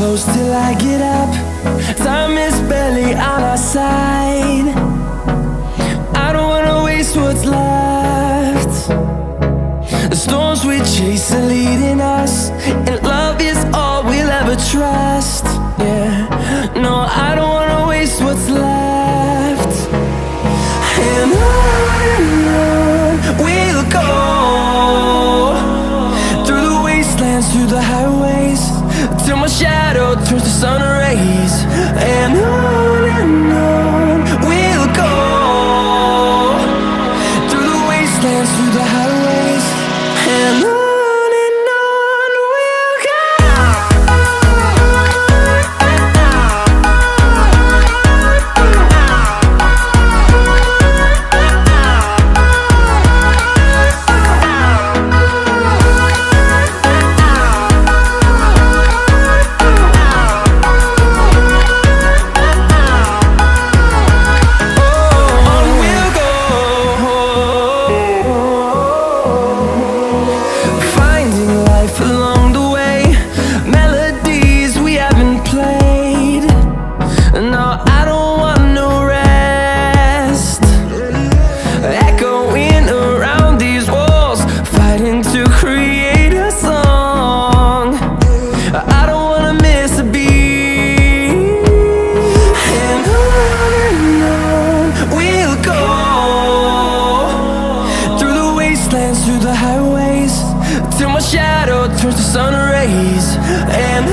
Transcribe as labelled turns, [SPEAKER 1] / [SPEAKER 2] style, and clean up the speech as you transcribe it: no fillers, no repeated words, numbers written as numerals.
[SPEAKER 1] close till I get up. Time is barely on our side. I don't wanna waste what's left. The storms we chase are leading us, and love is all we'll ever trust. Yeah, no, I don't wanna waste what's left. And on we'll go, through the wastelands, through the highways, till my shadow turns to sun rays. And on we'll go, through the wastelands, through the highways, and on. Through the highways, till my shadow turns to sun rays. And